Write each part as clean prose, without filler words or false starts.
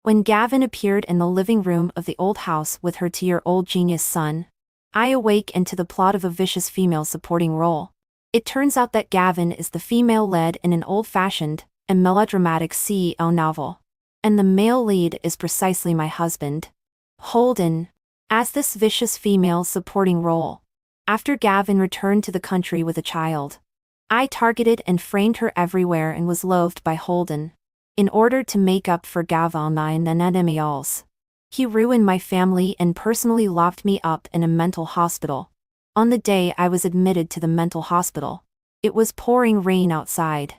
When Gavin appeared in the living room of the old house with her 2-year-old genius son, I awake into the plot of a vicious female supporting role. It turns out that Gavin is the female lead in an old-fashioned and melodramatic CEO novel. And the male lead is precisely my husband, Holden, as this vicious female supporting role. After Gavin returned to the country with a child, I targeted and framed her everywhere and was loathed by Holden. In order to make up for Gavin and the enemies, he ruined my family and personally locked me up in a mental hospital. On the day I was admitted to the mental hospital, it was pouring rain outside.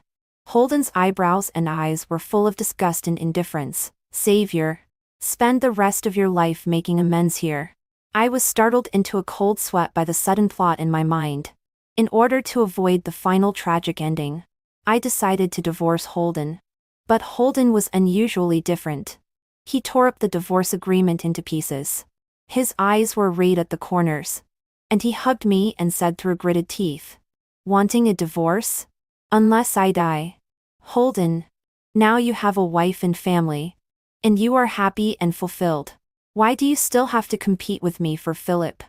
Holden's eyebrows and eyes were full of disgust and indifference. Savior, spend the rest of your life making amends here. I was startled into a cold sweat by the sudden plot in my mind. In order to avoid the final tragic ending, I decided to divorce Holden. But Holden was unusually different. He tore up the divorce agreement into pieces. His eyes were red at the corners. And he hugged me and said through gritted teeth, "Wanting a divorce? Unless I die. Holden, now you have a wife and family. And you are happy and fulfilled. Why do you still have to compete with me for Philip?"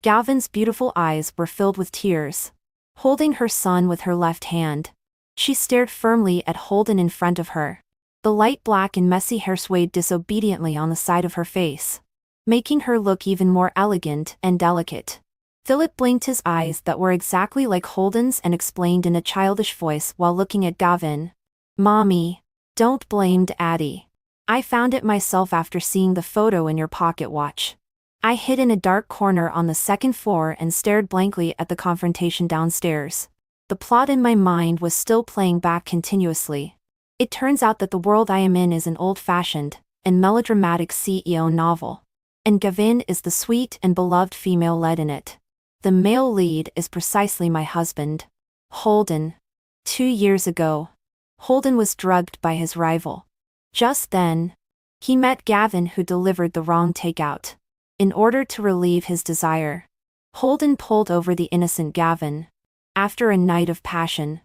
Gavin's beautiful eyes were filled with tears. Holding her son with her left hand, she stared firmly at Holden in front of her. The light black and messy hair swayed disobediently on the side of her face, making her look even more elegant and delicate. Philip blinked his eyes that were exactly like Holden's and explained in a childish voice while looking at Gavin, "Mommy, don't blame Daddy. I found it myself after seeing the photo in your pocket watch." I hid in a dark corner on the second floor and stared blankly at the confrontation downstairs. The plot in my mind was still playing back continuously. It turns out that the world I am in is an old-fashioned and melodramatic CEO novel. And Gavin is the sweet and beloved female lead in it. The male lead is precisely my husband, Holden. 2 years ago, Holden was drugged by his rival. Just then, he met Gavin, who delivered the wrong takeout. In order to relieve his desire, Holden pulled over the innocent Gavin. After a night of passion,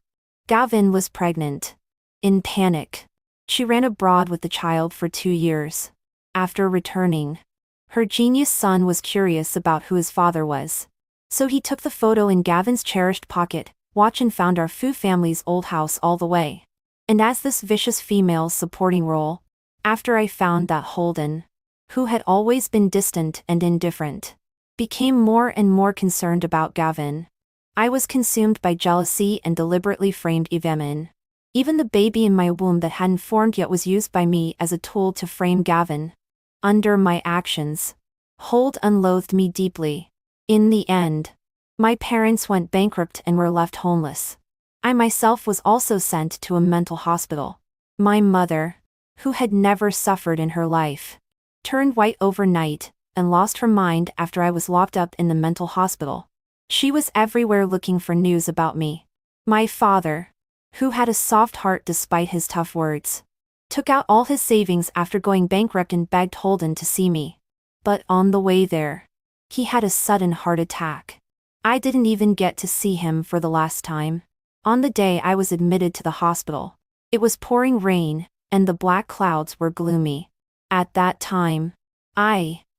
Gavin was pregnant. In panic, she ran abroad with the child for 2 years. After returning, her genius son was curious about who his father was. So he took the photo in Gavin's cherished pocket watch and found our Fu family's old house all the way. And as this vicious female supporting role, after I found that Holden, who had always been distant and indifferent, became more and more concerned about Gavin, I was consumed by jealousy and deliberately framed Gavin. Even the baby in my womb that hadn't formed yet was used by me as a tool to frame Gavin. Under my actions, Holden loathed me deeply. In the end, my parents went bankrupt and were left homeless. I myself was also sent to a mental hospital. My mother, who had never suffered in her life, turned white overnight and lost her mind after I was locked up in the mental hospital. She was everywhere looking for news about me. My father, who had a soft heart despite his tough words, took out all his savings after going bankrupt and begged Holden to see me. But on the way there, he had a sudden heart attack. I didn't even get to see him for the last time. On the day I was admitted to the hospital, it was pouring rain, and the black clouds were gloomy. At that time,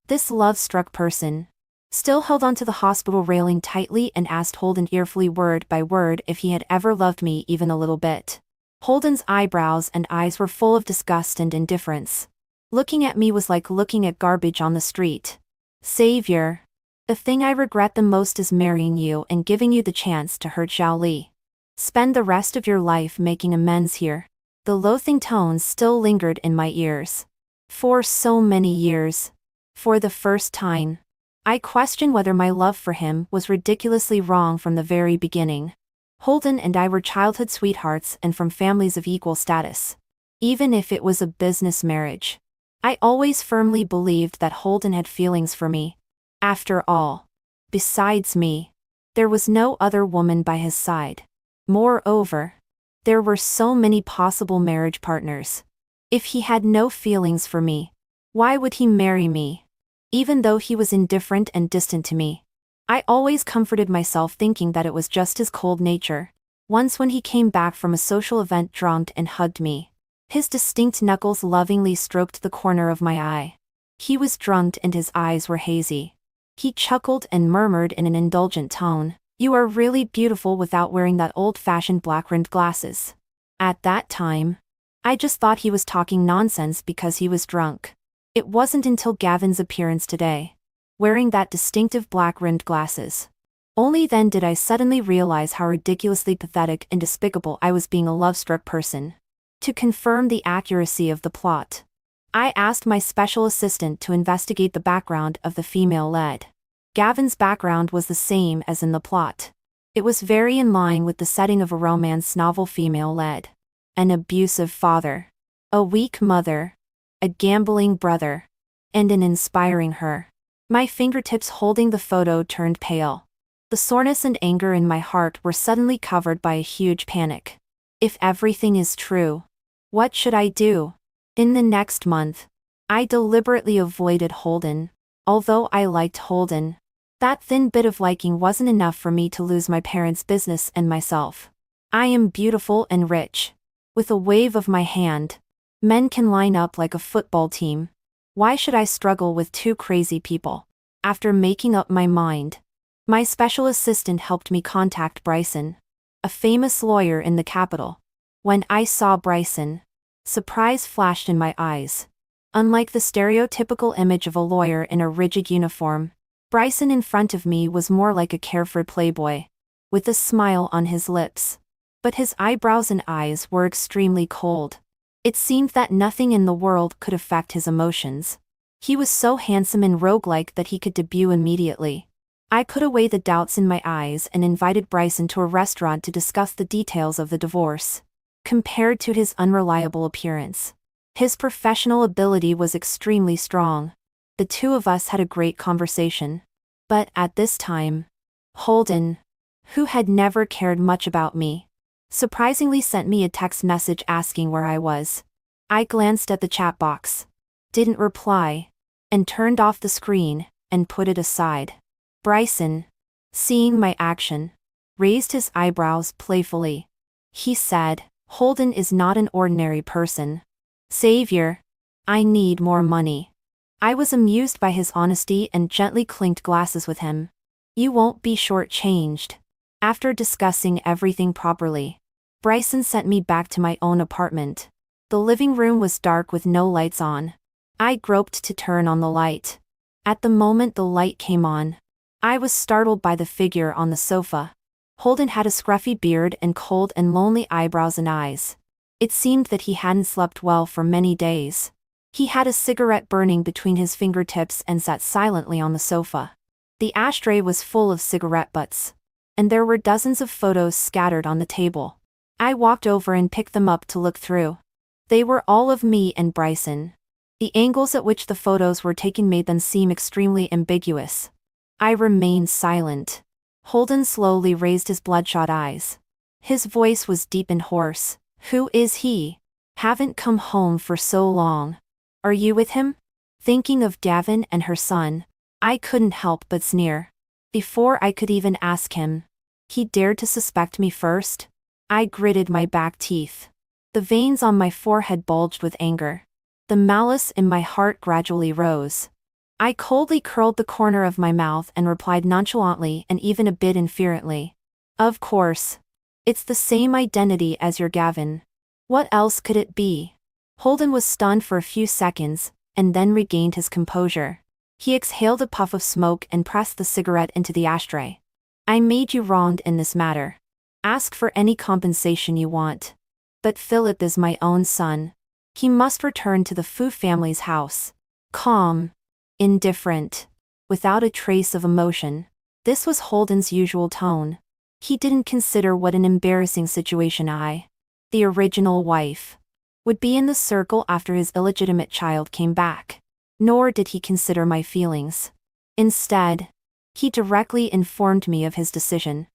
this love-struck person, still held onto the hospital railing tightly and asked Holden earfully word by word if he had ever loved me even a little bit. Holden's eyebrows and eyes were full of disgust and indifference. Looking at me was like looking at garbage on the street. "Savior, the thing I regret the most is marrying you and giving you the chance to hurt Zhao Li. Spend the rest of your life making amends here." The loathing tones still lingered in my ears. For so many years, for the first time, I questioned whether my love for him was ridiculously wrong from the very beginning. Holden and I were childhood sweethearts and from families of equal status. Even if it was a business marriage, I always firmly believed that Holden had feelings for me. After all, besides me, there was no other woman by his side. Moreover, there were so many possible marriage partners. If he had no feelings for me, why would he marry me? Even though he was indifferent and distant to me, I always comforted myself thinking that it was just his cold nature. Once when he came back from a social event drunk and hugged me, His distinct knuckles lovingly stroked the corner of my eye. He was drunk and his eyes were hazy. He chuckled and murmured in an indulgent tone, "You are really beautiful without wearing that old-fashioned black-rimmed glasses." At that time, I just thought he was talking nonsense because he was drunk. It wasn't until Gavin's appearance today, wearing that distinctive black-rimmed glasses. Only then did I suddenly realize how ridiculously pathetic and despicable I was being a love-struck person. To confirm the accuracy of the plot, I asked my special assistant to investigate the background of the female lead. Gavin's background was the same as in the plot. It was very in line with the setting of a romance novel. Female lead: an abusive father, a weak mother, a gambling brother, and an inspiring her. My fingertips holding the photo turned pale. The soreness and anger in my heart were suddenly covered by a huge panic. If everything is true, what should I do? In the next month, I deliberately avoided Holden. Although I liked Holden, that thin bit of liking wasn't enough for me to lose my parents' business and myself. I am beautiful and rich. With a wave of my hand, men can line up like a football team. Why should I struggle with two crazy people? After making up my mind, my special assistant helped me contact Bryson, a famous lawyer in the capital. When I saw Bryson, surprise flashed in my eyes. Unlike the stereotypical image of a lawyer in a rigid uniform, Bryson in front of me was more like a carefree playboy, with a smile on his lips. But his eyebrows and eyes were extremely cold. It seemed that nothing in the world could affect his emotions. He was so handsome and roguelike that he could debut immediately. I put away the doubts in my eyes and invited Bryson to a restaurant to discuss the details of the divorce. Compared to his unreliable appearance, his professional ability was extremely strong. The two of us had a great conversation. But at this time, Holden, who had never cared much about me, surprisingly sent me a text message asking where I was. I glanced at the chat box, didn't reply, and turned off the screen and put it aside. Bryson, seeing my action, raised his eyebrows playfully. He said, "Holden is not an ordinary person. Savior, I need more money." I was amused by his honesty and gently clinked glasses with him. "You won't be short-changed." After discussing everything properly, Bryson sent me back to my own apartment. The living room was dark with no lights on. I groped to turn on the light. At the moment the light came on, I was startled by the figure on the sofa. Holden had a scruffy beard and cold and lonely eyebrows and eyes. It seemed that he hadn't slept well for many days. He had a cigarette burning between his fingertips and sat silently on the sofa. The ashtray was full of cigarette butts, and there were dozens of photos scattered on the table. I walked over and picked them up to look through. They were all of me and Bryson. The angles at which the photos were taken made them seem extremely ambiguous. I remained silent. Holden slowly raised his bloodshot eyes. His voice was deep and hoarse. "Who is he? Haven't come home for so long. Are you with him?" Thinking of Gavin and her son, I couldn't help but sneer. Before I could even ask him, he dared to suspect me first? I gritted my back teeth. The veins on my forehead bulged with anger. The malice in my heart gradually rose. I coldly curled the corner of my mouth and replied nonchalantly and even a bit inferently, "Of course. It's the same identity as your Gavin. What else could it be?" Holden was stunned for a few seconds, and then regained his composure. He exhaled a puff of smoke and pressed the cigarette into the ashtray. "I made you wronged in this matter. Ask for any compensation you want. But Philip is my own son. He must return to the Fu family's house." Calm, indifferent, without a trace of emotion. This was Holden's usual tone. He didn't consider what an embarrassing situation I, the original wife, would be in the circle after his illegitimate child came back. Nor did he consider my feelings. Instead, he directly informed me of his decision.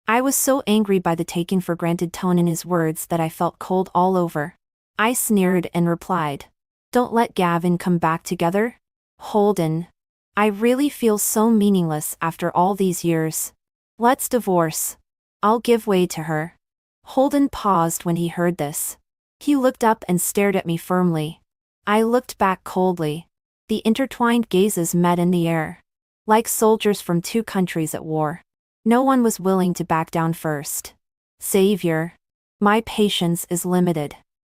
I was so angry by the taken-for-granted tone in his words that I felt cold all over. I sneered and replied, "Don't let Gavin come back together? Holden, I really feel so meaningless after all these years. Let's divorce. I'll give way to her." Holden paused when he heard this. He looked up and stared at me firmly. I looked back coldly. The intertwined gazes met in the air. Like soldiers from two countries at war. No one was willing to back down first. Savior. My patience is limited.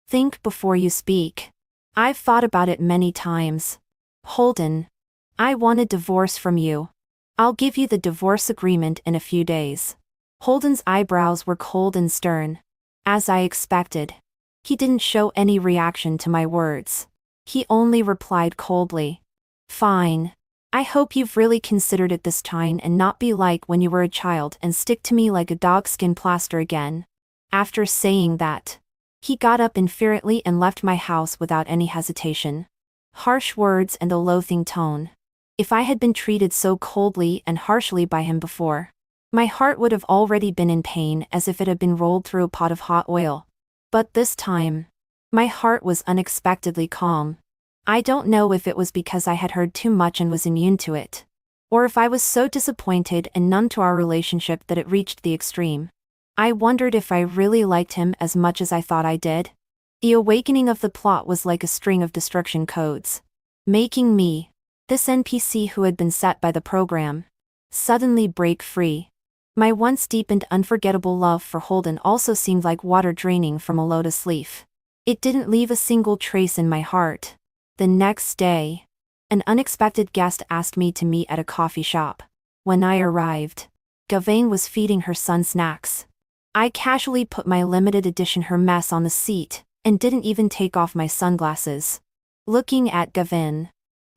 Think before you speak. I've thought about it many times. Holden. I want a divorce from you. I'll give you the divorce agreement in a few days. Holden's eyebrows were cold and stern. As I expected. He didn't show any reaction to my words. He only replied coldly. Fine. I hope you've really considered it this time and not be like when you were a child and stick to me like a dogskin plaster again. After saying that, he got up infuriately and left my house without any hesitation. Harsh words and a loathing tone. If I had been treated so coldly and harshly by him before, my heart would have already been in pain as if it had been rolled through a pot of hot oil. But this time, my heart was unexpectedly calm. I don't know if it was because I had heard too much and was immune to it, or if I was so disappointed and numb to our relationship that it reached the extreme. I wondered if I really liked him as much as I thought I did. The awakening of the plot was like a string of destruction codes, making me, this NPC who had been set by the program, suddenly break free. My once deep and unforgettable love for Holden also seemed like water draining from a lotus leaf. It didn't leave a single trace in my heart. The next day, an unexpected guest asked me to meet at a coffee shop. When I arrived, Gavain was feeding her son snacks. I casually put my limited edition Hermes on the seat, and didn't even take off my sunglasses. Looking at Gavain,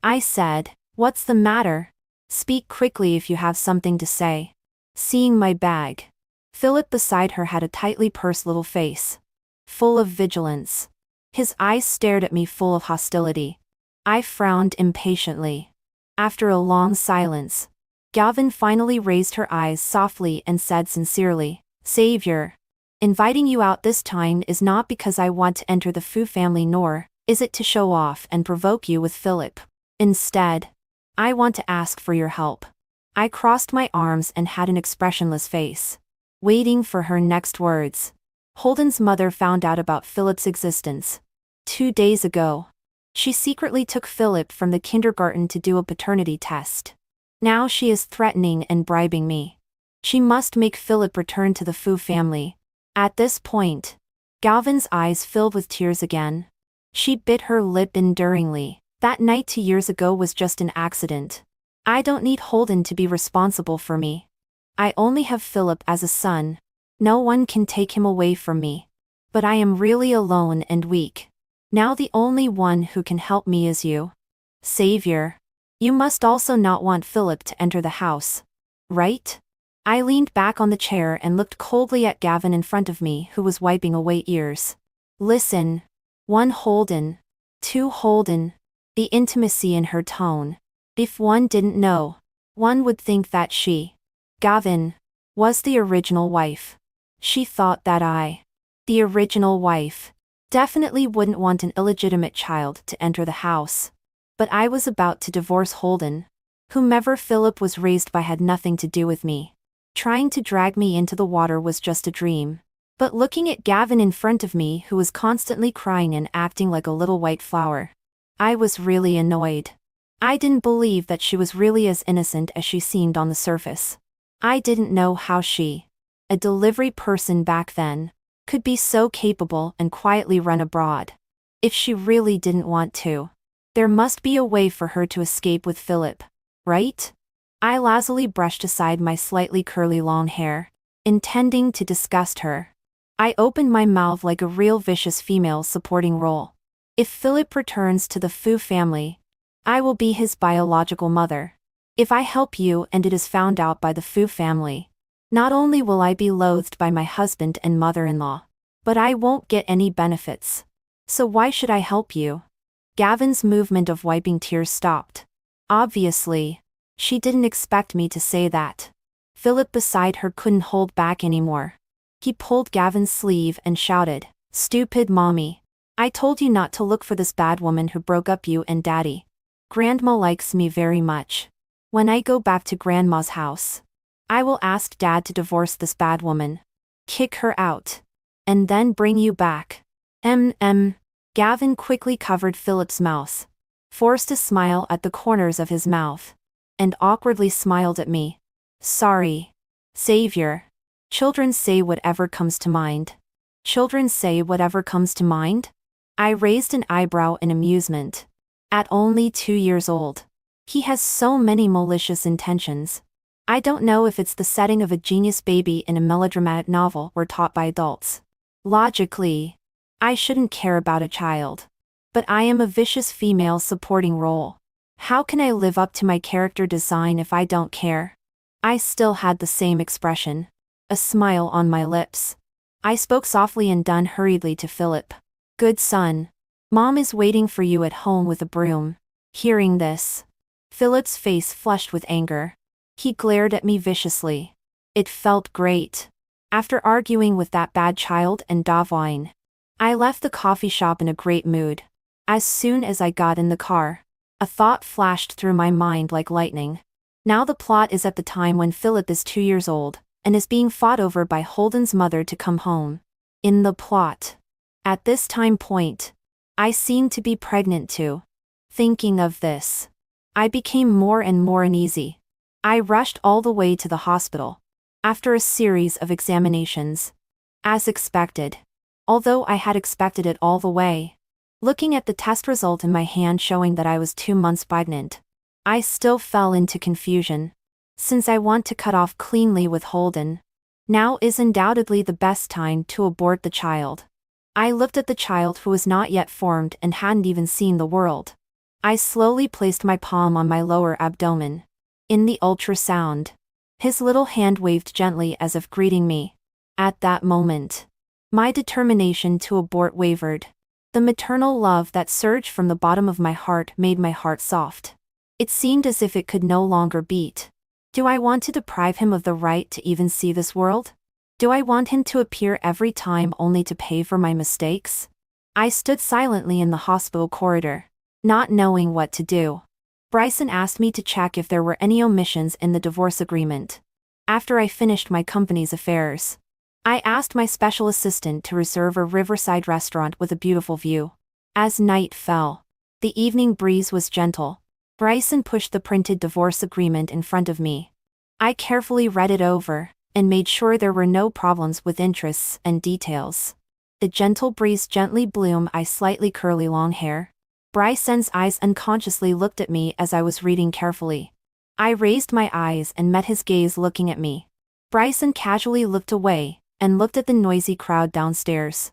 I said, "What's the matter? Speak quickly if you have something to say." Seeing my bag, Philip beside her had a tightly pursed little face, full of vigilance. His eyes stared at me full of hostility. I frowned impatiently. After a long silence, Gavin finally raised her eyes softly and said sincerely, "Savior, inviting you out this time is not because I want to enter the Fu family, nor is it to show off and provoke you with Philip. Instead, I want to ask for your help." I crossed my arms and had an expressionless face, waiting for her next words. Holden's mother found out about Philip's existence 2 days ago. She secretly took Philip from the kindergarten to do a paternity test. Now she is threatening and bribing me. She must make Philip return to the Fu family. At this point, Galvin's eyes filled with tears again. She bit her lip enduringly. That night 2 years ago was just an accident. I don't need Holden to be responsible for me. I only have Philip as a son. No one can take him away from me. But I am really alone and weak. Now the only one who can help me is you. Savior. You must also not want Philip to enter the house. Right? I leaned back on the chair and looked coldly at Gavin in front of me, who was wiping away ears. Listen. 1 Holden. 2 Holden. The intimacy in her tone. If one didn't know, one would think that she, Gavin, was the original wife. She thought that I, the original wife, definitely wouldn't want an illegitimate child to enter the house. But I was about to divorce Holden. Whomever Philip was raised by had nothing to do with me. Trying to drag me into the water was just a dream. But looking at Gavin in front of me, who was constantly crying and acting like a little white flower, I was really annoyed. I didn't believe that she was really as innocent as she seemed on the surface. I didn't know how she, a delivery person back then, could be so capable and quietly run abroad. If she really didn't want to, there must be a way for her to escape with Philip, right? I lazily brushed aside my slightly curly long hair, intending to disgust her. I opened my mouth like a real vicious female supporting role. If Philip returns to the Fu family, I will be his biological mother. If I help you and it is found out by the Fu family, not only will I be loathed by my husband and mother-in-law, but I won't get any benefits. So why should I help you? Gavin's movement of wiping tears stopped. Obviously, she didn't expect me to say that. Philip beside her couldn't hold back anymore. He pulled Gavin's sleeve and shouted, "Stupid mommy. I told you not to look for this bad woman who broke up you and Daddy. Grandma likes me very much. When I go back to Grandma's house, I will ask Dad to divorce this bad woman. Kick her out. And then bring you back. Gavin quickly covered Philip's mouth, forced a smile at the corners of his mouth, and awkwardly smiled at me. Sorry. Savior. Children say whatever comes to mind. Children say whatever comes to mind? I raised an eyebrow in amusement. At only 2 years old. He has so many malicious intentions. I don't know if it's the setting of a genius baby in a melodramatic novel or taught by adults. Logically, I shouldn't care about a child. But I am a vicious female supporting role. How can I live up to my character design if I don't care? I still had the same expression. A smile on my lips. I spoke softly and done hurriedly to Philip. Good son. Mom is waiting for you at home with a broom. Hearing this, Philip's face flushed with anger. He glared at me viciously. It felt great. After arguing with that bad child and Davwine, I left the coffee shop in a great mood. As soon as I got in the car, a thought flashed through my mind like lightning. Now the plot is at the time when Philip is 2 years old, and is being fought over by Holden's mother to come home. In the plot. At this time point, I seemed to be pregnant too. Thinking of this, I became more and more uneasy. I rushed all the way to the hospital. After a series of examinations. As expected. Although I had expected it all the way. Looking at the test result in my hand showing that I was 2 months pregnant, I still fell into confusion. Since I want to cut off cleanly with Holden, now is undoubtedly the best time to abort the child. I looked at the child who was not yet formed and hadn't even seen the world. I slowly placed my palm on my lower abdomen. In the ultrasound, his little hand waved gently as if greeting me. At that moment, my determination to abort wavered. The maternal love that surged from the bottom of my heart made my heart soft. It seemed as if it could no longer beat. Do I want to deprive him of the right to even see this world? Do I want him to appear every time only to pay for my mistakes? I stood silently in the hospital corridor, not knowing what to do. Bryson asked me to check if there were any omissions in the divorce agreement. After I finished my company's affairs, I asked my special assistant to reserve a riverside restaurant with a beautiful view. As night fell, the evening breeze was gentle. Bryson pushed the printed divorce agreement in front of me. I carefully read it over, and made sure there were no problems with interests and details. The gentle breeze gently blew my slightly curly long hair. Bryson's eyes unconsciously looked at me as I was reading carefully. I raised my eyes and met his gaze looking at me. Bryson casually looked away, and looked at the noisy crowd downstairs.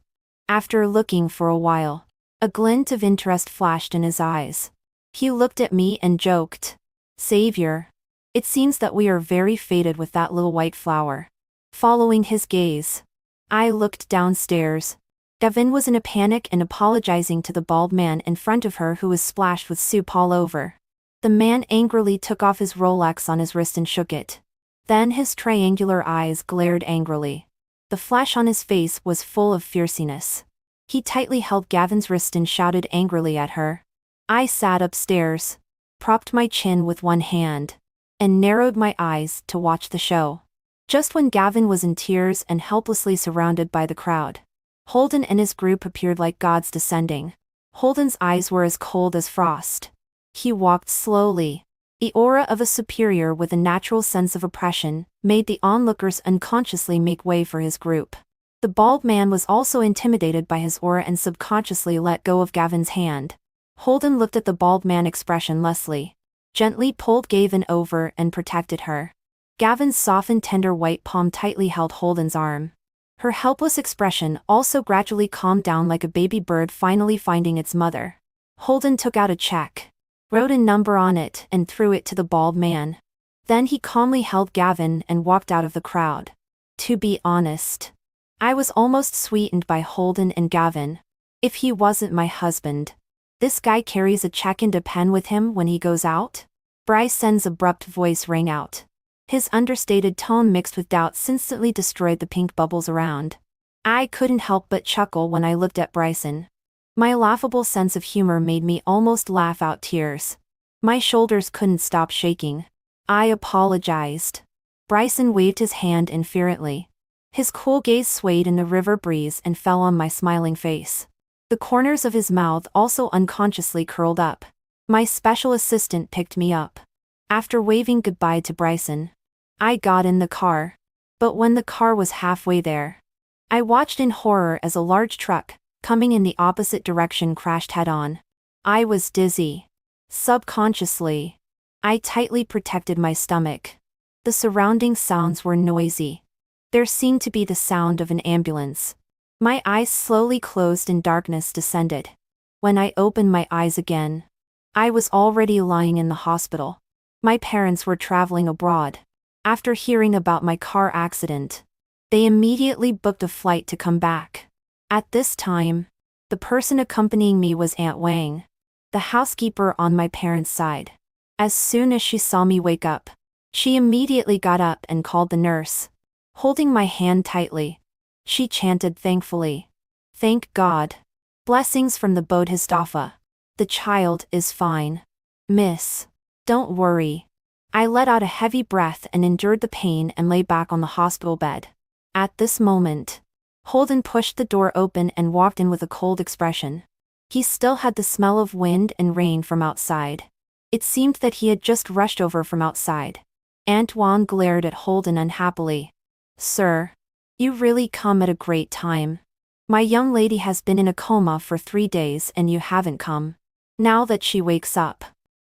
After looking for a while, a glint of interest flashed in his eyes. He looked at me and joked. Savior. It seems that we are very fated with that little white flower. Following his gaze, I looked downstairs. Gavin was in a panic and apologizing to the bald man in front of her who was splashed with soup all over. The man angrily took off his Rolex on his wrist and shook it. Then his triangular eyes glared angrily. The flesh on his face was full of fierceness. He tightly held Gavin's wrist and shouted angrily at her. I sat upstairs, propped my chin with one hand, and narrowed my eyes to watch the show. Just when Gavin was in tears and helplessly surrounded by the crowd, Holden and his group appeared like gods descending. Holden's eyes were as cold as frost. He walked slowly. The aura of a superior with a natural sense of oppression made the onlookers unconsciously make way for his group. The bald man was also intimidated by his aura and subconsciously let go of Gavin's hand. Holden looked at the bald man expressionlessly, gently pulled Gavin over and protected her. Gavin's soft and tender white palm tightly held Holden's arm. Her helpless expression also gradually calmed down like a baby bird finally finding its mother. Holden took out a check, wrote a number on it and threw it to the bald man. Then he calmly held Gavin and walked out of the crowd. To be honest, I was almost sweetened by Holden and Gavin. If he wasn't my husband. This guy carries a check and a pen with him when he goes out? Bryson's abrupt voice rang out. His understated tone mixed with doubt instantly destroyed the pink bubbles around. I couldn't help but chuckle when I looked at Bryson. My laughable sense of humor made me almost laugh out tears. My shoulders couldn't stop shaking. I apologized. Bryson waved his hand indifferently. His cool gaze swayed in the river breeze and fell on my smiling face. The corners of his mouth also unconsciously curled up. My special assistant picked me up. After waving goodbye to Bryson, I got in the car. But when the car was halfway there, I watched in horror as a large truck, coming in the opposite direction, crashed head-on. I was dizzy. Subconsciously, I tightly protected my stomach. The surrounding sounds were noisy. There seemed to be the sound of an ambulance. My eyes slowly closed and darkness descended. When I opened my eyes again, I was already lying in the hospital. My parents were traveling abroad. After hearing about my car accident, they immediately booked a flight to come back. At this time, the person accompanying me was Aunt Wang, the housekeeper on my parents' side. As soon as she saw me wake up, she immediately got up and called the nurse. Holding my hand tightly, she chanted thankfully, "Thank God. Blessings from the Bodhisattva. The child is fine. Miss. Don't worry." I let out a heavy breath and endured the pain and lay back on the hospital bed. At this moment, Holden pushed the door open and walked in with a cold expression. He still had the smell of wind and rain from outside. It seemed that he had just rushed over from outside. Aunt Wang glared at Holden unhappily. "Sir, you really come at a great time. My young lady has been in a coma for 3 days and you haven't come. Now that she wakes up,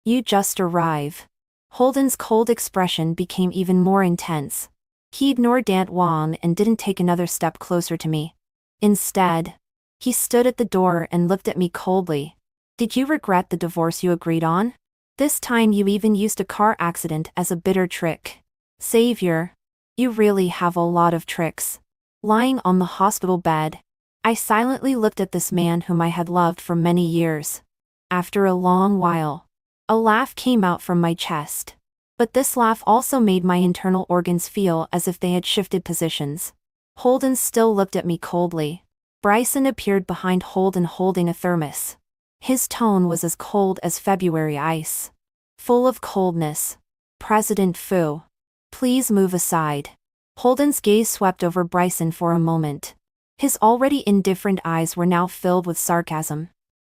you just arrive." Holden's cold expression became even more intense. He ignored Aunt Wang and didn't take another step closer to me. Instead, he stood at the door and looked at me coldly. "Did you regret the divorce you agreed on? This time you even used a car accident as a bitter trick. Savior, you really have a lot of tricks." Lying on the hospital bed, I silently looked at this man whom I had loved for many years. After a long while, a laugh came out from my chest. But this laugh also made my internal organs feel as if they had shifted positions. Holden still looked at me coldly. Bryson appeared behind Holden holding a thermos. His tone was as cold as February ice. Full of coldness. "President Fu, please move aside." Holden's gaze swept over Bryson for a moment. His already indifferent eyes were now filled with sarcasm.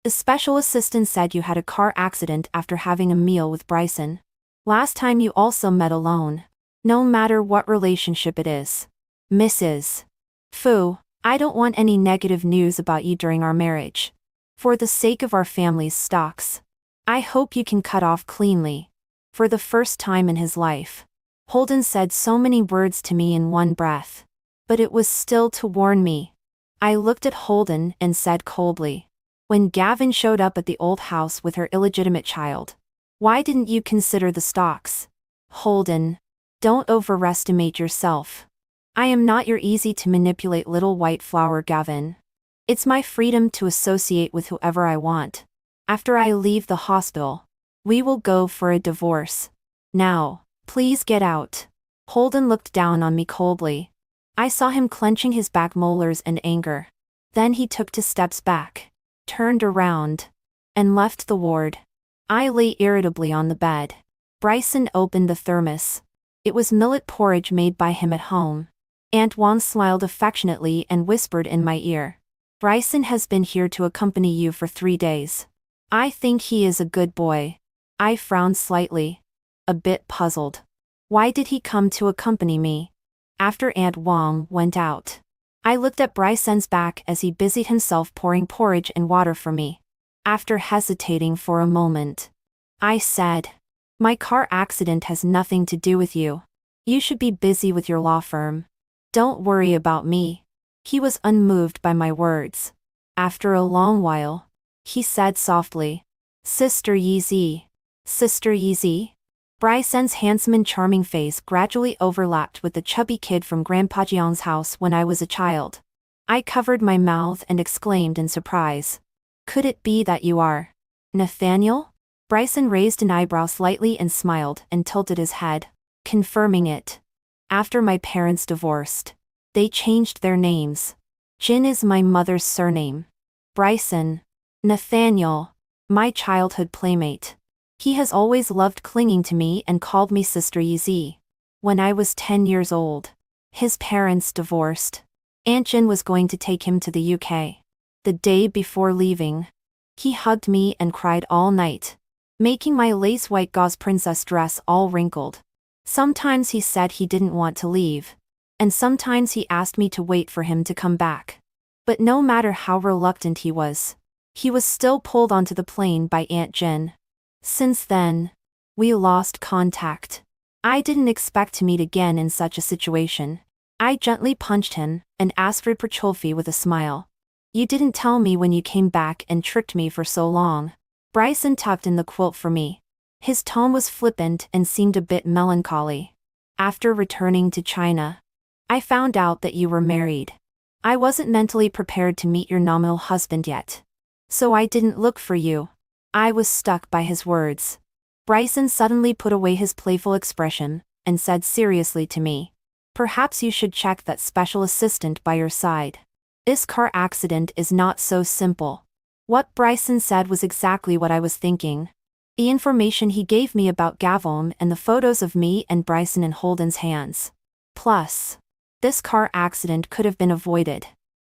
"The special assistant said you had a car accident after having a meal with Bryson. Last time you also met alone. No matter what relationship it is. Mrs. Fu, I don't want any negative news about you during our marriage. For the sake of our family's stocks, I hope you can cut off cleanly." For the first time in his life, Holden said so many words to me in one breath. But it was still to warn me. I looked at Holden and said coldly, "When Gavin showed up at the old house with her illegitimate child, why didn't you consider the stocks?" "Holden, don't overestimate yourself. I am not your easy-to-manipulate little white flower Gavin. It's my freedom to associate with whoever I want. After I leave the hospital, we will go for a divorce. Now, please get out." Holden looked down on me coldly. I saw him clenching his back molars in anger. Then he took 2 steps back, turned around, and left the ward. I lay irritably on the bed. Bryson opened the thermos. It was millet porridge made by him at home. Aunt Wang smiled affectionately and whispered in my ear, "Bryson has been here to accompany you for 3 days. I think he is a good boy." I frowned slightly, a bit puzzled. Why did he come to accompany me? After Aunt Wang went out, I looked at Bryson's back as he busied himself pouring porridge and water for me. After hesitating for a moment, I said, "My car accident has nothing to do with you. You should be busy with your law firm. Don't worry about me." He was unmoved by my words. After a long while, he said softly, "Sister Yeezy. Sister Yeezy?" Bryson's handsome and charming face gradually overlapped with the chubby kid from Grandpa Jiang's house when I was a child. I covered my mouth and exclaimed in surprise, "Could it be that you are Nathaniel?" Bryson raised an eyebrow slightly and smiled and tilted his head, confirming it. After my parents divorced, they changed their names. Jin is my mother's surname. Bryson. Nathaniel. My childhood playmate. He has always loved clinging to me and called me Sister Yeezy. When I was 10 years old, his parents divorced. Aunt Jin was going to take him to the UK. The day before leaving, he hugged me and cried all night, making my lace-white gauze princess dress all wrinkled. Sometimes he said he didn't want to leave, and sometimes he asked me to wait for him to come back. But no matter how reluctant he was still pulled onto the plane by Aunt Jin. Since then, we lost contact. I didn't expect to meet again in such a situation. I gently punched him and asked reproachfully with a smile. You didn't tell me when you came back and tricked me for so long. Bryson tucked in the quilt for me. His tone was flippant and seemed a bit melancholy. After returning to China, I found out that you were married. I wasn't mentally prepared to meet your nominal husband yet, so I didn't look for you. I was stuck by his words. Bryson suddenly put away his playful expression and said seriously to me, perhaps you should check that special assistant by your side. This car accident is not so simple. What Bryson said was exactly what I was thinking. The information he gave me about Gavin and the photos of me and Bryson in Holden's hands. Plus, this car accident could have been avoided.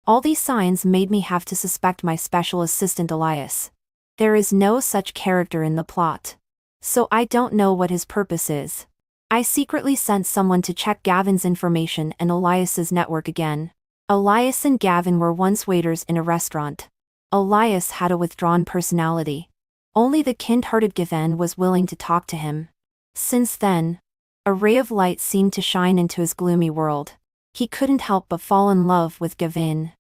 All these signs made me have to suspect my special assistant Elias. There is no such character in the plot, so I don't know what his purpose is. I secretly sent someone to check Gavin's information and Elias's network again. Elias and Gavin were once waiters in a restaurant. Elias had a withdrawn personality. Only the kind-hearted Gavin was willing to talk to him. Since then, a ray of light seemed to shine into his gloomy world. He couldn't help but fall in love with Gavin.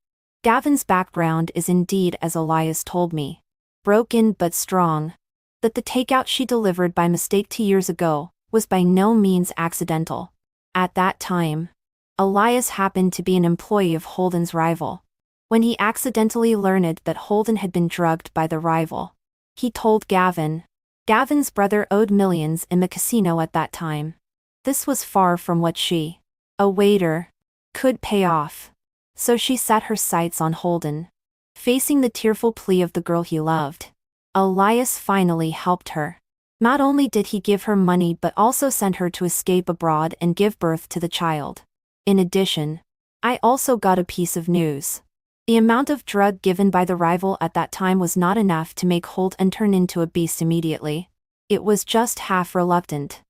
Gavin's background is indeed as Elias told me. Broken but strong. That the takeout she delivered by mistake 2 years ago was by no means accidental. At that time, Elias happened to be an employee of Holden's rival. When he accidentally learned that Holden had been drugged by the rival, he told Gavin. Gavin's brother owed millions in the casino at that time. This was far from what she, a waiter, could pay off. So she set her sights on Holden. Facing the tearful plea of the girl he loved, Elias finally helped her. Not only did he give her money but also sent her to escape abroad and give birth to the child. In addition, I also got a piece of news. The amount of drug given by the rival at that time was not enough to make Holden turn into a beast immediately. It was just half reluctant.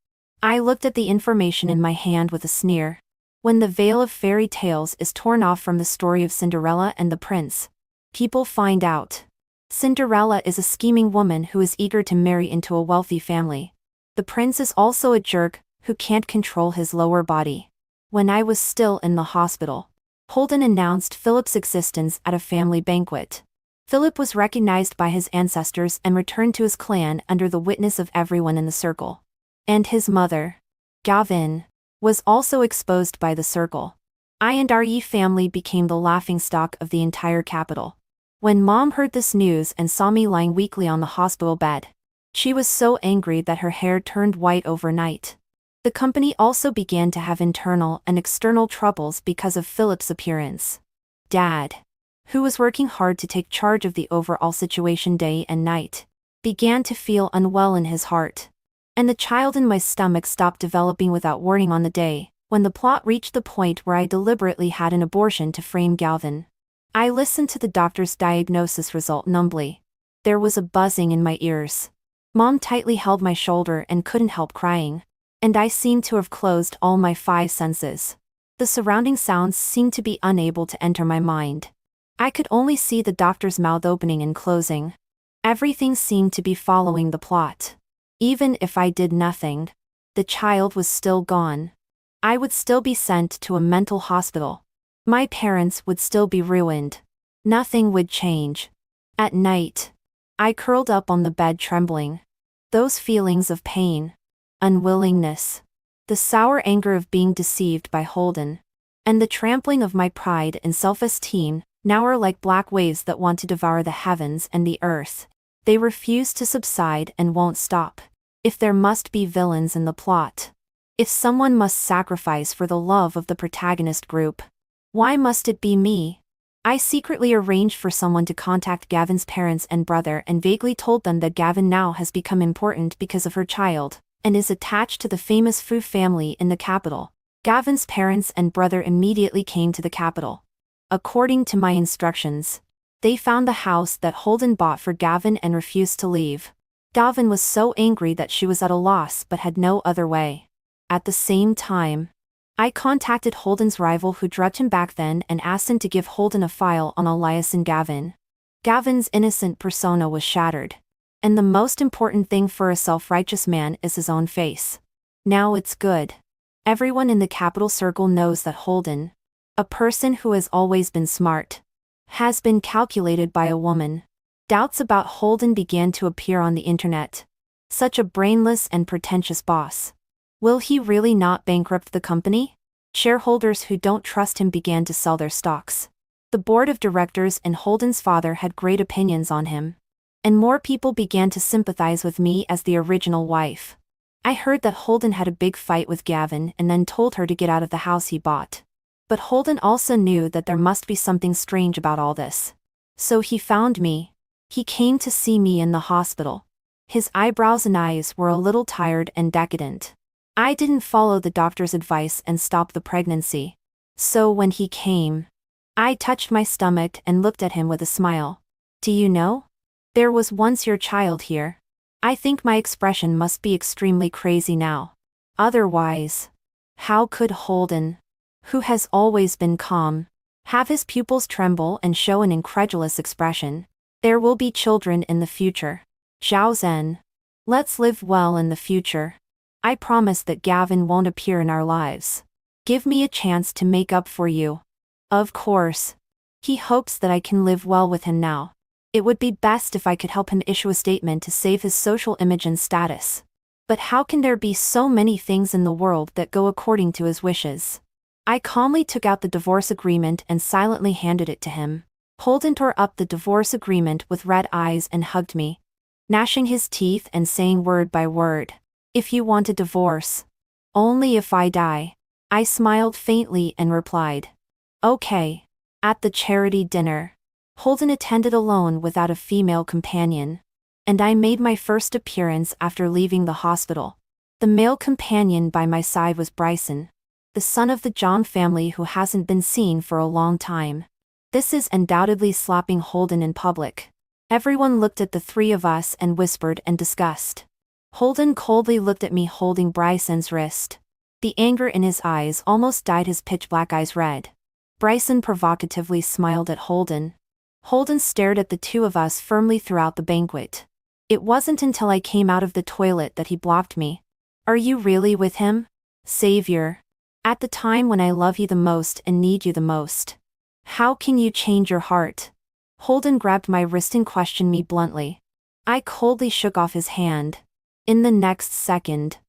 I looked at the information in my hand with a sneer. When the veil of fairy tales is torn off from the story of Cinderella and the prince, people find out. Cinderella is a scheming woman who is eager to marry into a wealthy family. The prince is also a jerk who can't control his lower body. When I was still in the hospital, Holden announced Philip's existence at a family banquet. Philip was recognized by his ancestors and returned to his clan under the witness of everyone in the circle. And his mother, Gavin, was also exposed by the circle. I and our family became the laughingstock of the entire capital. When Mom heard this news and saw me lying weakly on the hospital bed, she was so angry that her hair turned white overnight. The company also began to have internal and external troubles because of Philip's appearance. Dad, who was working hard to take charge of the overall situation day and night, began to feel unwell in his heart. And the child in my stomach stopped developing without warning on the day, when the plot reached the point where I deliberately had an abortion to frame Gavin. I listened to the doctor's diagnosis result numbly. There was a buzzing in my ears. Mom tightly held my shoulder and couldn't help crying. And I seemed to have closed all my 5 senses. The surrounding sounds seemed to be unable to enter my mind. I could only see the doctor's mouth opening and closing. Everything seemed to be following the plot. Even if I did nothing, the child was still gone. I would still be sent to a mental hospital. My parents would still be ruined. Nothing would change. At night, I curled up on the bed trembling. Those feelings of pain, unwillingness, the sour anger of being deceived by Holden, and the trampling of my pride and self-esteem now are like black waves that want to devour the heavens and the earth. They refuse to subside and won't stop. If there must be villains in the plot, if someone must sacrifice for the love of the protagonist group, why must it be me? I secretly arranged for someone to contact Gavin's parents and brother and vaguely told them that Gavin now has become important because of her child, and is attached to the famous Fu family in the capital. Gavin's parents and brother immediately came to the capital. According to my instructions, They found the house that Holden bought for Gavin and refused to leave. Gavin was so angry that she was at a loss but had no other way. At the same time, I contacted Holden's rival who drugged him back then and asked him to give Holden a file on Elias and Gavin. Gavin's innocent persona was shattered. And the most important thing for a self-righteous man is his own face. Now it's good. Everyone in the capital circle knows that Holden, a person who has always been smart, has been calculated by a woman. Doubts about Holden began to appear on the internet. Such a brainless and pretentious boss. Will he really not bankrupt the company? Shareholders who don't trust him began to sell their stocks. The board of directors and Holden's father had great opinions on him. And more people began to sympathize with me as the original wife. I heard that Holden had a big fight with Gavin and then told her to get out of the house he bought. But Holden also knew that there must be something strange about all this. So he found me. He came to see me in the hospital. His eyebrows and eyes were a little tired and decadent. I didn't follow the doctor's advice and stop the pregnancy. So when he came, I touched my stomach and looked at him with a smile. Do you know? There was once your child here. I think my expression must be extremely crazy now. Otherwise, how could Holden, who has always been calm, have his pupils tremble and show an incredulous expression? There will be children in the future. Zhao Zhen. Let's live well in the future. I promise that Gavin won't appear in our lives. Give me a chance to make up for you. Of course. He hopes that I can live well with him now. It would be best if I could help him issue a statement to save his social image and status. But how can there be so many things in the world that go according to his wishes? I calmly took out the divorce agreement and silently handed it to him. Holden tore up the divorce agreement with red eyes and hugged me, gnashing his teeth and saying word by word, "If you want a divorce, only if I die." I smiled faintly and replied, "Okay." At the charity dinner, Holden attended alone without a female companion, and I made my first appearance after leaving the hospital. The male companion by my side was Bryson, the son of the John family who hasn't been seen for a long time. This is undoubtedly slapping Holden in public. Everyone looked at the three of us and whispered and discussed. Holden coldly looked at me holding Bryson's wrist. The anger in his eyes almost dyed his pitch-black eyes red. Bryson provocatively smiled at Holden. Holden stared at the two of us firmly throughout the banquet. It wasn't until I came out of the toilet that he blocked me. "Are you really with him, Savior? At the time when I love you the most and need you the most. How can you change your heart?" Holden grabbed my wrist and questioned me bluntly. I coldly shook off his hand. In the next second,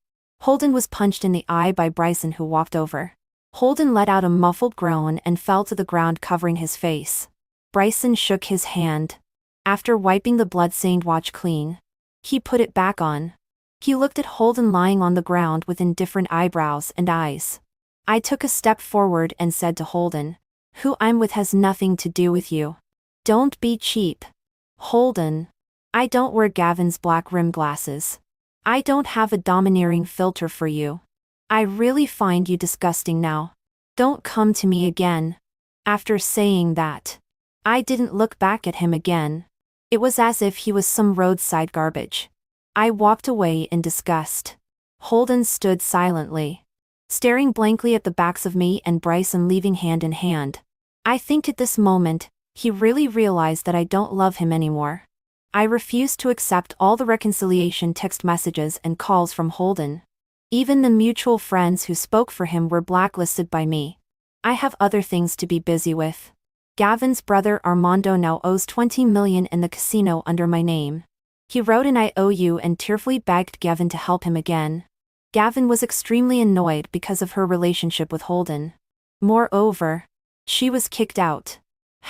Holden was punched in the eye by Bryson, who walked over. Holden let out a muffled groan and fell to the ground, covering his face. Bryson shook his hand. After wiping the blood-stained watch clean, he put it back on. He looked at Holden lying on the ground with indifferent eyebrows and eyes. I took a step forward and said to Holden, "Who I'm with has nothing to do with you. Don't be cheap. Holden, I don't wear Gavin's black rim glasses. I don't have a domineering filter for you. I really find you disgusting now. Don't come to me again." After saying that, I didn't look back at him again. It was as if he was some roadside garbage. I walked away in disgust. Holden stood silently, staring blankly at the backs of me and Bryson leaving hand in hand. I think at this moment, he really realized that I don't love him anymore. I refused to accept all the reconciliation text messages and calls from Holden. Even the mutual friends who spoke for him were blacklisted by me. I have other things to be busy with. Gavin's brother Armando now owes $20 million in the casino under my name. He wrote an IOU and tearfully begged Gavin to help him again. Gavin was extremely annoyed because of her relationship with Holden. Moreover, she was kicked out.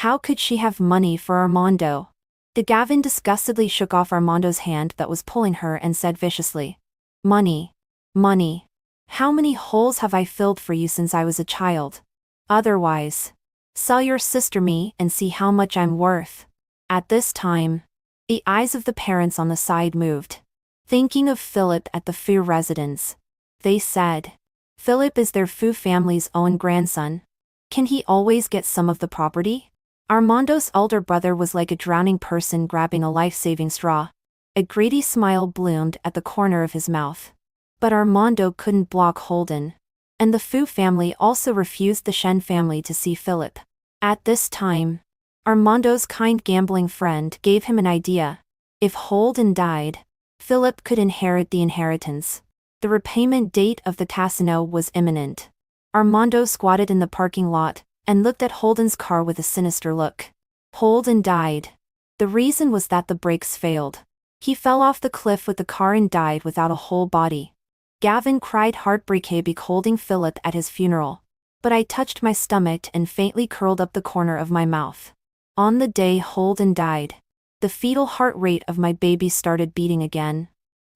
How could she have money for Armando? Gavin disgustedly shook off Armando's hand that was pulling her and said viciously, "Money. Money. How many holes have I filled for you since I was a child? Otherwise, sell your sister me and see how much I'm worth." At this time, the eyes of the parents on the side moved. Thinking of Philip at the Fu residence, they said, "Philip is their Fu family's own grandson. Can he always get some of the property?" Armando's elder brother was like a drowning person grabbing a life-saving straw. A greedy smile bloomed at the corner of his mouth. But Armando couldn't block Holden. And the Fu family also refused the Shen family to see Philip. At this time, Armando's kind gambling friend gave him an idea. If Holden died, Philip could inherit the inheritance. The repayment date of the casino was imminent. Armando squatted in the parking lot and looked at Holden's car with a sinister look. Holden died. The reason was that the brakes failed. He fell off the cliff with the car and died without a whole body. Gavin cried heartbreakably holding Philip at his funeral. But I touched my stomach and faintly curled up the corner of my mouth. On the day Holden died, the fetal heart rate of my baby started beating again.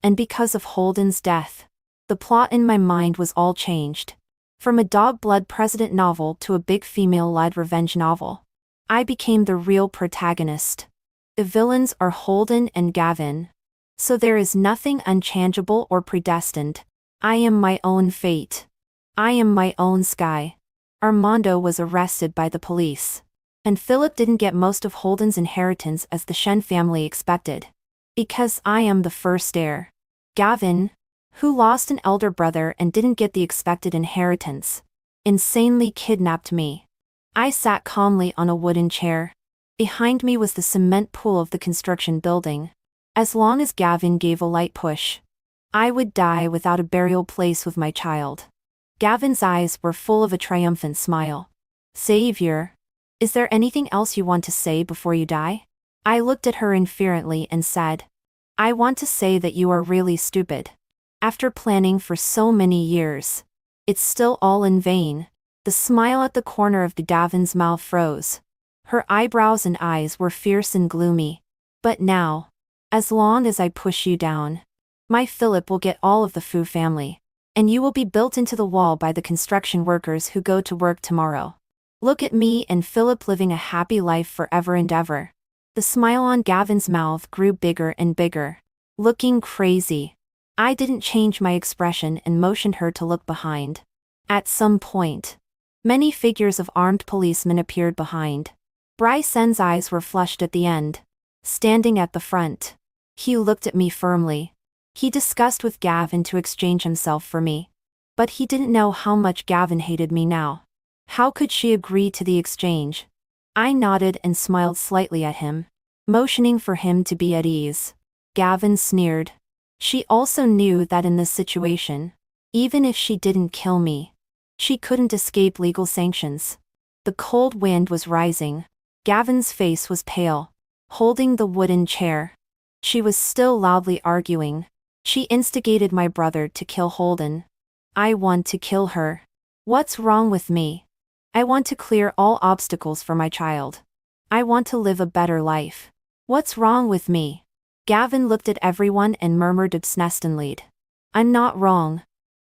And because of Holden's death, the plot in my mind was all changed. From a dog-blood president novel to a big female-led revenge novel. I became the real protagonist. The villains are Holden and Gavin. So there is nothing unchangeable or predestined. I am my own fate. I am my own sky. Armando was arrested by the police. And Philip didn't get most of Holden's inheritance as the Shen family expected. Because I am the first heir. Gavin, who lost an elder brother and didn't get the expected inheritance, insanely kidnapped me. I sat calmly on a wooden chair. Behind me was the cement pool of the construction building. As long as Gavin gave a light push, I would die without a burial place with my child. Gavin's eyes were full of a triumphant smile. Savior, is there anything else you want to say before you die? I looked at her inferently and said, I want to say that you are really stupid. After planning for so many years, it's still all in vain. The smile at the corner of Gavin's mouth froze. Her eyebrows and eyes were fierce and gloomy. But now, as long as I push you down, my Philip will get all of the Fu family, and you will be built into the wall by the construction workers who go to work tomorrow. Look at me and Philip living a happy life forever and ever. The smile on Gavin's mouth grew bigger and bigger. Looking crazy. I didn't change my expression and motioned her to look behind. At some point, many figures of armed policemen appeared behind. Bryson's eyes were flushed at the end. Standing at the front, he looked at me firmly. He discussed with Gavin to exchange himself for me. But he didn't know how much Gavin hated me now. How could she agree to the exchange? I nodded and smiled slightly at him, motioning for him to be at ease. Gavin sneered. She also knew that in this situation, even if she didn't kill me, she couldn't escape legal sanctions. The cold wind was rising. Gavin's face was pale, holding the wooden chair. She was still loudly arguing. She instigated my brother to kill Holden. I want to kill her. What's wrong with me? I want to clear all obstacles for my child. I want to live a better life. What's wrong with me? Gavin looked at everyone and murmured obstinately. I'm not wrong.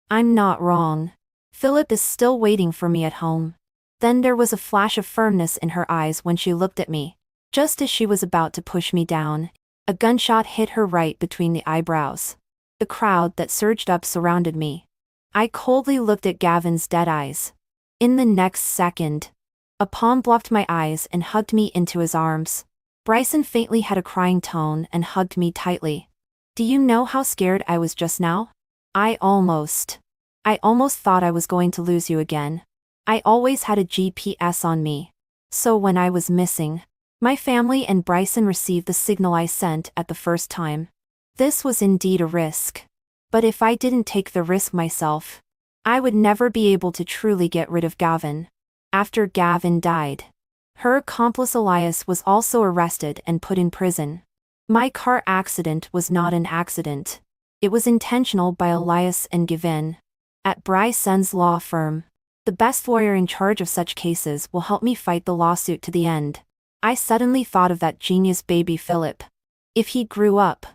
I'm not wrong. Philip is still waiting for me at home. Then there was a flash of firmness in her eyes when she looked at me. Just as she was about to push me down, a gunshot hit her right between the eyebrows. The crowd that surged up surrounded me. I coldly looked at Gavin's dead eyes. In the next second, a palm blocked my eyes and hugged me into his arms. Bryson faintly had a crying tone and hugged me tightly. Do you know how scared I was just now? I almost thought I was going to lose you again. I always had a GPS on me. So when I was missing, my family and Bryson received the signal I sent at the first time. This was indeed a risk. But if I didn't take the risk myself, I would never be able to truly get rid of Gavin. After Gavin died, her accomplice Elias was also arrested and put in prison. My car accident was not an accident. It was intentional by Elias and Gavin. At Bryson's law firm, the best lawyer in charge of such cases will help me fight the lawsuit to the end. I suddenly thought of that genius baby Philip. If he grew up.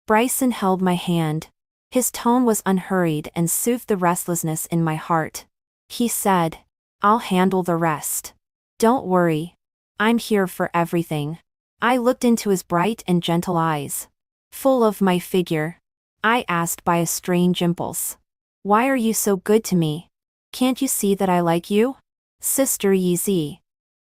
Bryson held my hand. His tone was unhurried and soothed the restlessness in my heart. He said, I'll handle the rest. Don't worry. I'm here for everything. I looked into his bright and gentle eyes. Full of my figure. I asked by a strange impulse. Why are you so good to me? Can't you see that I like you? Sister Yeezy.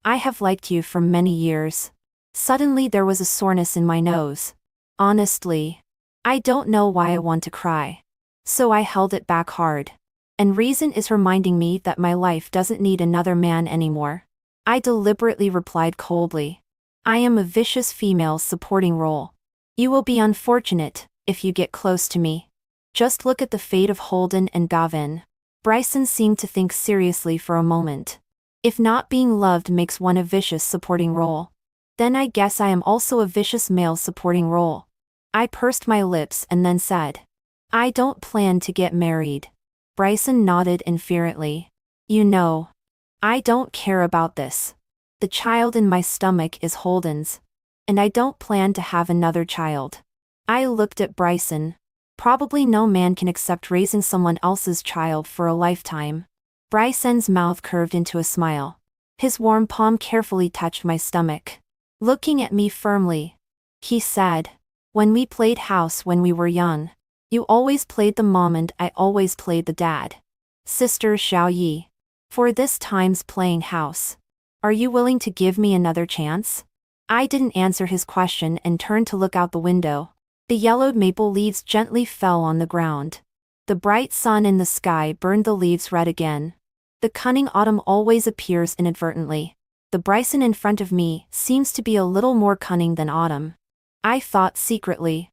I have liked you for many years. Suddenly there was a soreness in my nose. Honestly, I don't know why I want to cry. So I held it back hard. And reason is reminding me that my life doesn't need another man anymore. I deliberately replied coldly. I am a vicious female supporting role. You will be unfortunate if you get close to me. Just look at the fate of Holden and Gavin. Bryson seemed to think seriously for a moment. If not being loved makes one a vicious supporting role, then I guess I am also a vicious male supporting role. I pursed my lips and then said, I don't plan to get married. Bryson nodded inferently. You know, I don't care about this. The child in my stomach is Holden's. And I don't plan to have another child. I looked at Bryson. Probably no man can accept raising someone else's child for a lifetime. Bryson's mouth curved into a smile. His warm palm carefully touched my stomach. Looking at me firmly, he said, when we played house when we were young, you always played the mom and I always played the dad. Sister Xiao Yi. For this time's playing house. Are you willing to give me another chance? I didn't answer his question and turned to look out the window. The yellowed maple leaves gently fell on the ground. The bright sun in the sky burned the leaves red again. The cunning autumn always appears inadvertently. The Bryson in front of me seems to be a little more cunning than autumn. I thought secretly.